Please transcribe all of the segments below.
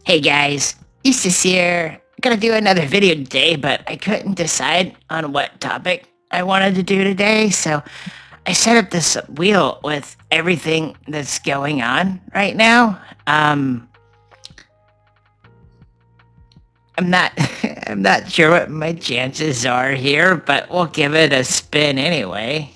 Hey guys, Eustace here. I'm gonna do another video today, but I couldn't decide on what topic I wanted to do today, so I set up this wheel with everything that's going on right now. I'm not I'm not sure what my chances are here, but we'll give it a spin anyway.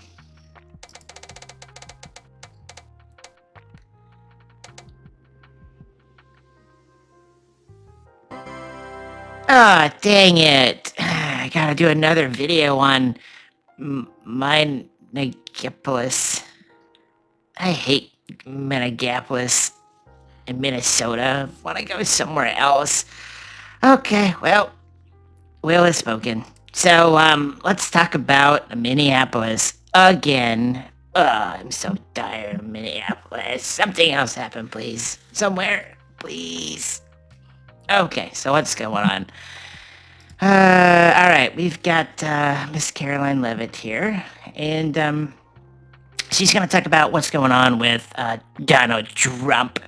Ah, dang it. I gotta do another video on Minneapolis. I hate Minneapolis in Minnesota. Want to go somewhere else? Okay, well, will is spoken. So, let's talk about Minneapolis again. I'm so tired of Minneapolis. Something else happen, please. Somewhere, please. Okay, so what's going on? All right, we've got Miss Caroline Levitt here, and she's going to talk about what's going on with Donald Trump.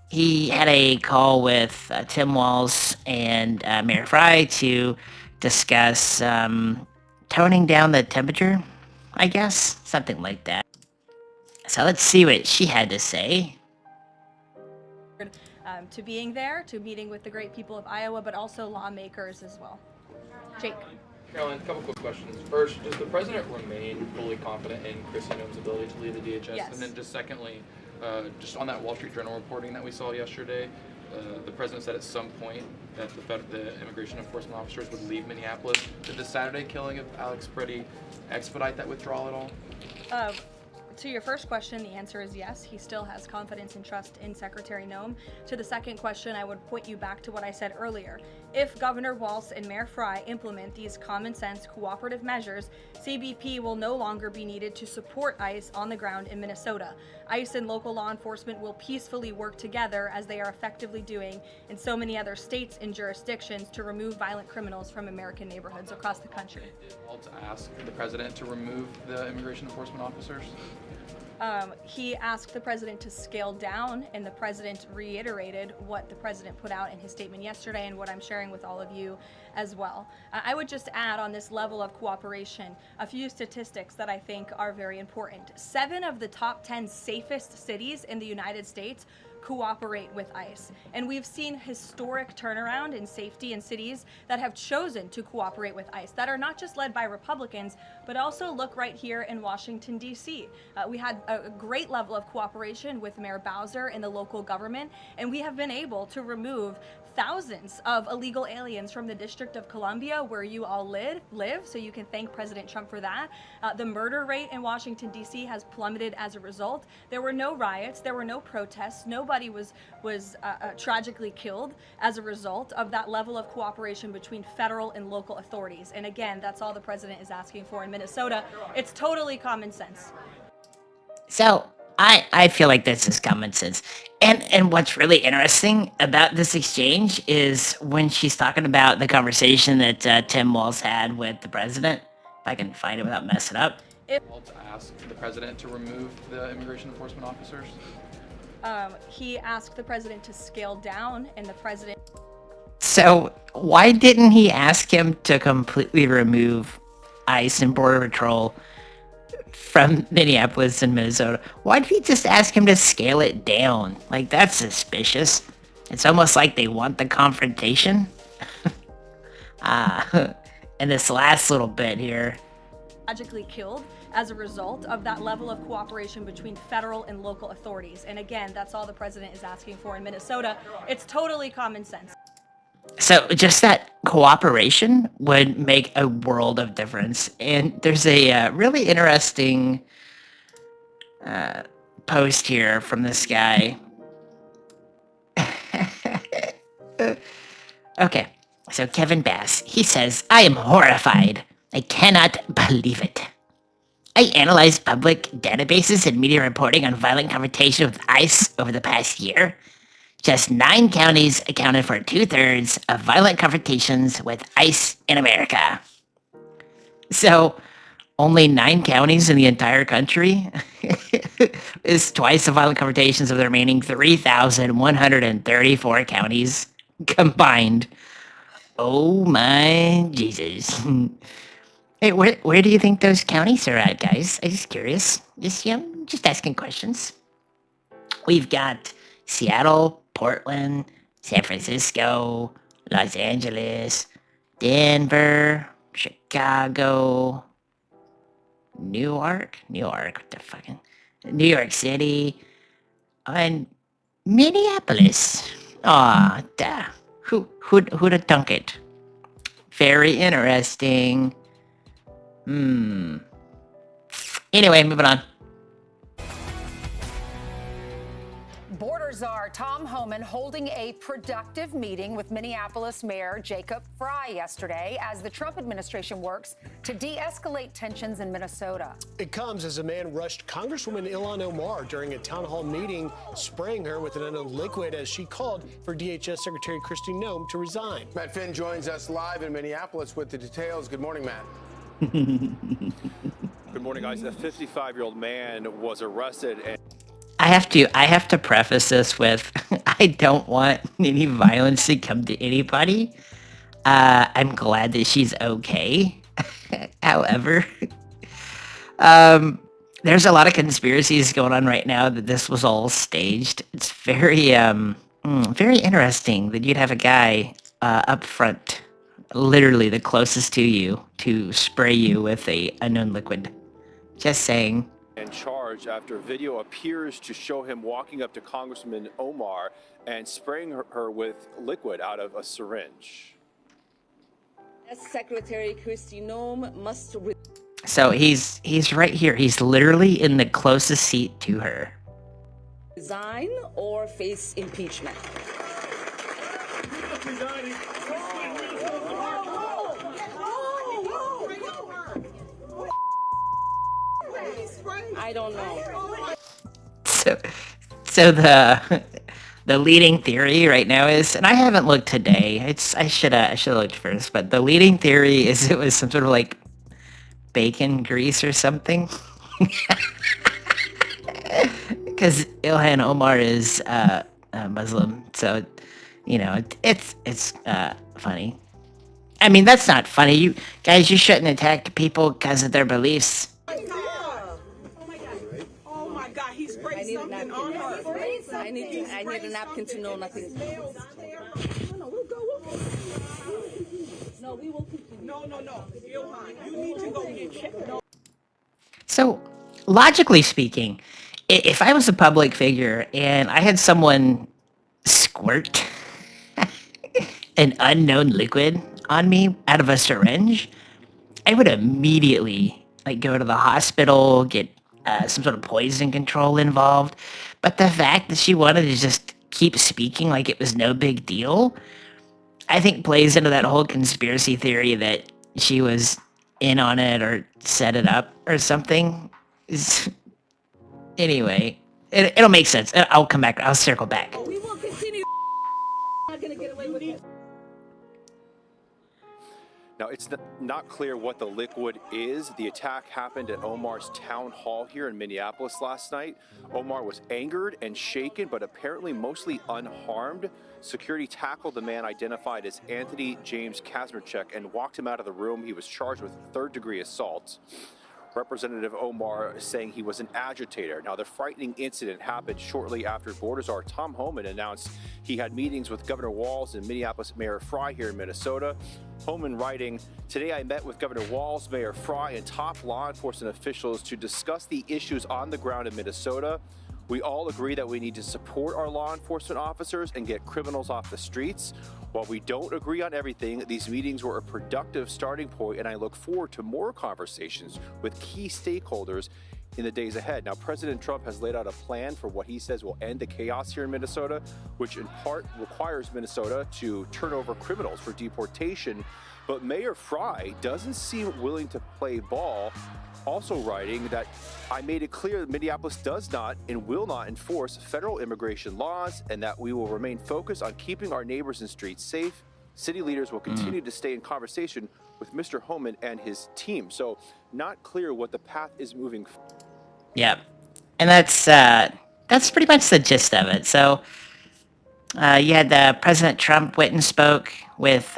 He had a call with Tim Walz and Mayor Fry to discuss toning down the temperature, I guess, something like that. So let's see what she had to say. To being there, to meeting with the great people of Iowa, but also lawmakers as well. Jake. Caroline, a couple quick questions. First, does the president remain fully confident in Kristi Noem's ability to lead the DHS? Yes. And then just secondly, just on that Wall Street Journal reporting that we saw yesterday, the president said at some point that the immigration enforcement officers would leave Minneapolis. Did the Saturday killing of Alex Preddy expedite that withdrawal at all? To your first question, the answer is yes. He still has confidence and trust in Secretary Noem. To the second question, I would point you back to what I said earlier. If Governor Walz and Mayor Fry implement these common sense cooperative measures, CBP will no longer be needed to support ICE on the ground in Minnesota. ICE and local law enforcement will peacefully work together as they are effectively doing in so many other states and jurisdictions to remove violent criminals from American neighborhoods across the country. Did Walz ask the president to remove the immigration enforcement officers? He asked the president to scale down, and the president reiterated what the president put out in his statement yesterday and what I'm sharing with all of you as well. I would just add on this level of cooperation a few statistics that I think are very important. 7 of the top 10 safest cities in the United States cooperate with ICE. And we've seen historic turnaround in safety in cities that have chosen to cooperate with ICE, that are not just led by Republicans, but also look right here in Washington, D.C. We had a great level of cooperation with Mayor Bowser and the local government, and we have been able to remove thousands of illegal aliens from the District of Columbia, where you all live, so you can thank President Trump for that. The murder rate in Washington, D.C. has plummeted as a result. There were no riots, there were no protests, nobody was tragically killed as a result of that level of cooperation between federal and local authorities. And again, that's all the president is asking for in Minnesota. It's totally common sense. So I feel like this is common sense. And what's really interesting about this exchange is when she's talking about the conversation that Tim Walz had with the president. If I can find it without messing up. Walz asked the president to remove the immigration enforcement officers? He asked the president to scale down, and the president... So why didn't he ask him to completely remove ICE and Border Patrol from Minneapolis and Minnesota? Why did he just ask him to scale it down? Like, that's suspicious. It's almost like they want the confrontation. And this last little bit here. Tragically killed as a result of that level of cooperation between federal and local authorities. And again, that's all the president is asking for in Minnesota. It's totally common sense. So just that cooperation would make a world of difference. And there's a really interesting post here from this guy. Okay, so Kevin Bass, he says, I am horrified. I cannot believe it. I analyzed public databases and media reporting on violent confrontation with ICE over the past year. Just 9 counties accounted for 2/3 of violent confrontations with ICE in America. So, only 9 counties in the entire country is twice the violent confrontations of the remaining 3,134 counties combined. Oh my Jesus. Hey, where do you think those counties are at, guys? I'm just curious. Just asking questions. We've got Seattle, Portland, San Francisco, Los Angeles, Denver, Chicago, Newark, what the fucking, New York City, and Minneapolis. Aw, duh. Who'd have thunk it? Very interesting. Anyway, moving on. Border czar Tom Homan holding a productive meeting with Minneapolis Mayor Jacob Frey yesterday as the Trump administration works to de-escalate tensions in Minnesota. It comes as a man rushed Congresswoman Ilhan Omar during a town hall meeting, spraying her with an unknown liquid as she called for DHS Secretary Kristi Noem to resign. Matt Finn joins us live in Minneapolis with the details. Good morning, Matt. Good morning, guys. A 55-year-old man was arrested and I have to preface this with I don't want any violence to come to anybody. I'm glad that she's okay. However, there's a lot of conspiracies going on right now that this was all staged. It's very interesting that you'd have a guy up front, literally the closest to you, to spray you with a unknown liquid. Just saying. charged after video appears to show him walking up to Congressman Omar and spraying her with liquid out of a syringe. Secretary Kristi Noem must. So he's right here. He's literally in the closest seat to her. Resign or face impeachment. I don't know. So the leading theory right now is, and I haven't looked today. I should have looked first, but the leading theory is it was some sort of like bacon grease or something. Because Ilhan Omar is Muslim, so you know it's funny. I mean, that's not funny. You guys, you shouldn't attack people because of their beliefs. Oh my God, he sprayed something on her. I need a napkin to know nothing. No, we'll go. No, we will continue. No. Ilhan, you need to go get checked. So, logically speaking, if I was a public figure and I had someone squirt an unknown liquid on me out of a syringe, I would immediately go to the hospital, get some sort of poison control involved. But the fact that she wanted to just keep speaking like it was no big deal, I think plays into that whole conspiracy theory that she was in on it or set it up or something. Anyway, it'll make sense. I'll come back. I'll circle back. We will continue. Not gonna get away with it. Now, it's not clear what the liquid is. The attack happened at Omar's town hall here in Minneapolis last night. Omar was angered and shaken, but apparently mostly unharmed. Security tackled the man identified as Anthony James Kazmarchuk and walked him out of the room. He was charged with third-degree assault. Representative Omar saying he was an agitator. Now, the frightening incident happened shortly after border czar Tom Homan announced he had meetings with Governor Walz and Minneapolis Mayor Frey here in Minnesota. Homan writing, "Today I met with Governor Walz, Mayor Frey, and top law enforcement officials to discuss the issues on the ground in Minnesota. We all agree that we need to support our law enforcement officers and get criminals off the streets. While we don't agree on everything, these meetings were a productive starting point, and I look forward to more conversations with key stakeholders in the days ahead." Now, President Trump has laid out a plan for what he says will end the chaos here in Minnesota, which in part requires Minnesota to turn over criminals for deportation. But Mayor Frey doesn't seem willing to play ball, also writing that I made it clear that Minneapolis does not and will not enforce federal immigration laws and that we will remain focused on keeping our neighbors and streets safe. City leaders will continue to stay in conversation with Mr. Homan and his team. So not clear what the path is moving. Yep. And that's pretty much the gist of it. So you had President Trump went and spoke with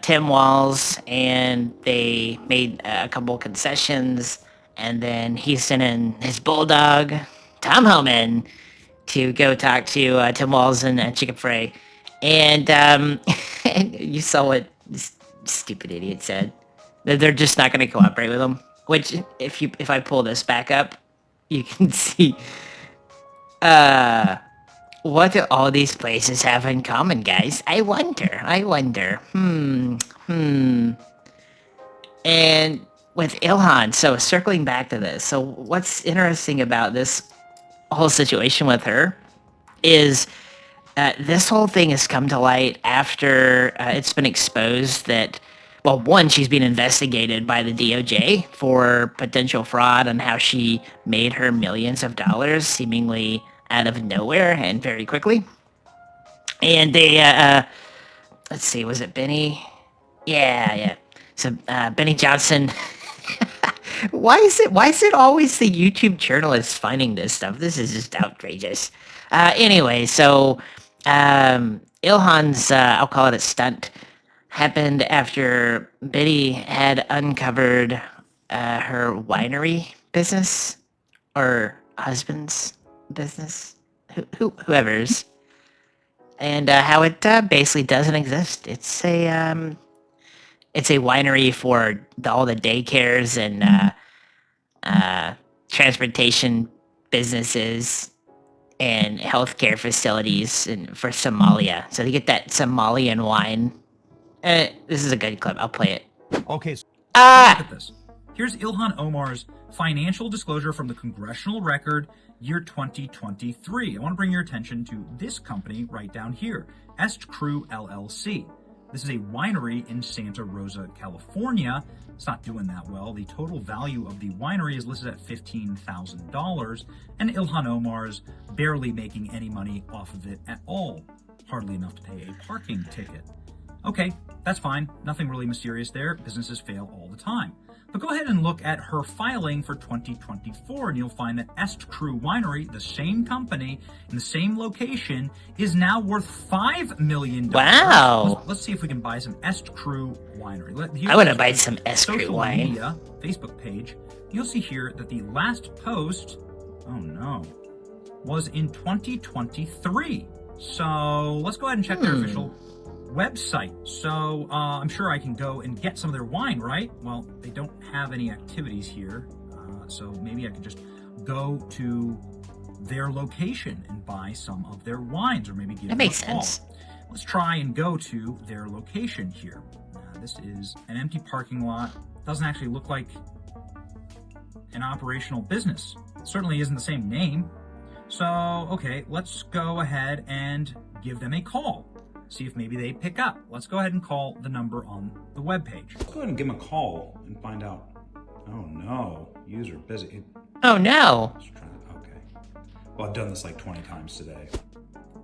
Tim Walz, and they made a couple concessions, and then he sent in his bulldog, Tom Homan, to go talk to Tim Walz and Chicken Fry. And, and you saw what this stupid idiot said. That they're just not going to cooperate with him. Which, if I pull this back up, you can see what do all these places have in common, guys? I wonder. And with Ilhan, so circling back to this, so what's interesting about this whole situation with her is this whole thing has come to light after it's been exposed that, well, one, she's being investigated by the DOJ for potential fraud on how she made her millions of dollars seemingly out of nowhere and very quickly. And they, let's see, was it Benny? Yeah. So Benny Johnson. Why is it always the YouTube journalists finding this stuff? This is just outrageous. Anyway, so Ilhan's, I'll call it a stunt, happened after Benny had uncovered her winery business, or husband's business, whoever's, and how it basically doesn't exist. It's a winery for all the daycares and transportation businesses and healthcare facilities and for Somalia. So they get that Somalian wine. This is a good clip. I'll play it. Okay, so look Ah! at this. Here's Ilhan Omar's financial disclosure from the Congressional Record, year 2023. I want to bring your attention to this company right down here, Est Crew LLC. This is a winery in Santa Rosa, California. It's not doing that well. The total value of the winery is listed at $15,000, and Ilhan Omar's barely making any money off of it at all. Hardly enough to pay a parking ticket. Okay, that's fine. Nothing really mysterious there. Businesses fail all the time. But go ahead and look at her filing for 2024, and you'll find that Est Crew Winery, the same company in the same location, is now worth $5 million. Wow. Let's see if we can buy some Est Crew Winery. I want to buy some Est Crew social wine. media Facebook page. You'll see here that the last post, oh no, was in 2023. So let's go ahead and check their official website. So I'm sure I can go and get some of their wine, right? Well, they don't have any activities here, so maybe I can just go to their location and buy some of their wines, or maybe give them a call. Let's try and go to their location here. This is an empty parking lot. Doesn't actually look like an operational business. It certainly isn't the same name. So, okay, let's go ahead and give them a call. See if maybe they pick up. Let's go ahead and call the number on the webpage. Let's go ahead and give them a call and find out. Oh no, user busy. Oh no. Okay. Well, I've done this like 20 times today.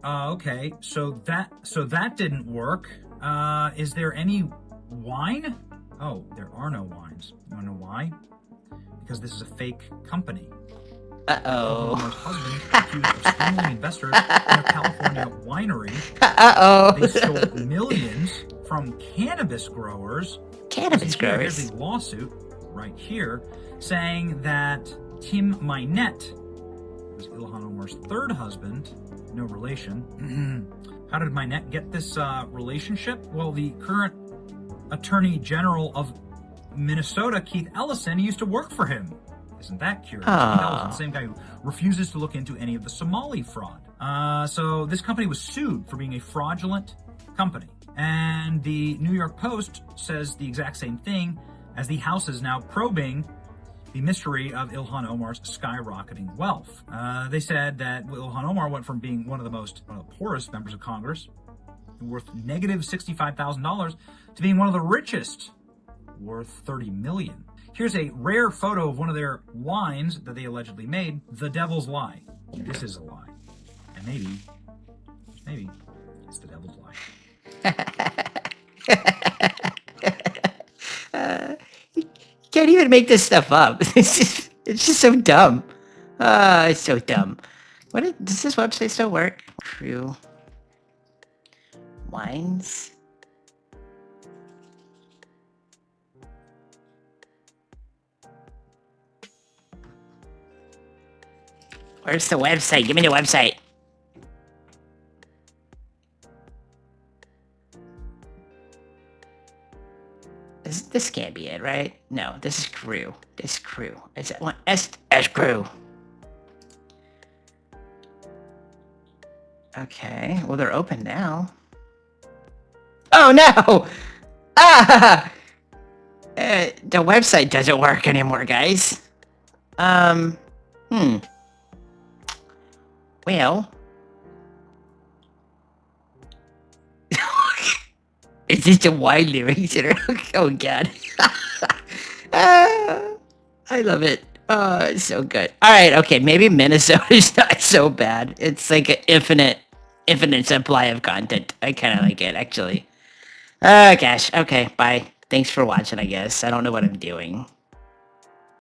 Okay, so that didn't work. Is there any wine? Oh, there are no wines. You wanna know why? Because this is a fake company. Uh-oh. Ilhan's husband accused of swindling investors in a California winery. Uh-oh. They stole millions from cannabis growers. Cannabis growers? Here's the lawsuit right here saying that Tim Minette was Ilhan Omar's third husband, no relation. How did Minette get this relationship? Well, the current Attorney General of Minnesota, Keith Ellison, used to work for him. Isn't that curious? Keith Ellison, the same guy who refuses to look into any of the Somali fraud. So this company was sued for being a fraudulent company. And the New York Post says the exact same thing, as the House is now probing the mystery of Ilhan Omar's skyrocketing wealth. They said that Ilhan Omar went from being one of the poorest members of Congress, worth negative $65,000, to being one of the richest, worth $30 million. Here's a rare photo of one of their wines that they allegedly made, The Devil's Lie. This is a lie. And maybe it's the devil's lie. make this stuff up. It's just so dumb. It's so dumb. Does this website still work? Crew. Wines? Where's the website? Give me the website. This can't be it, right? No, this is crew. This crew. Is that one? S crew. Okay, well they're open now. Oh no! Ah! The website doesn't work anymore, guys. Well. Is this the wine lyrics? Oh god. I love it. Oh, it's so good. Alright, okay, maybe Minnesota's not so bad. It's like an infinite supply of content. I kinda like it, actually. Oh gosh, okay, bye. Thanks for watching, I guess. I don't know what I'm doing.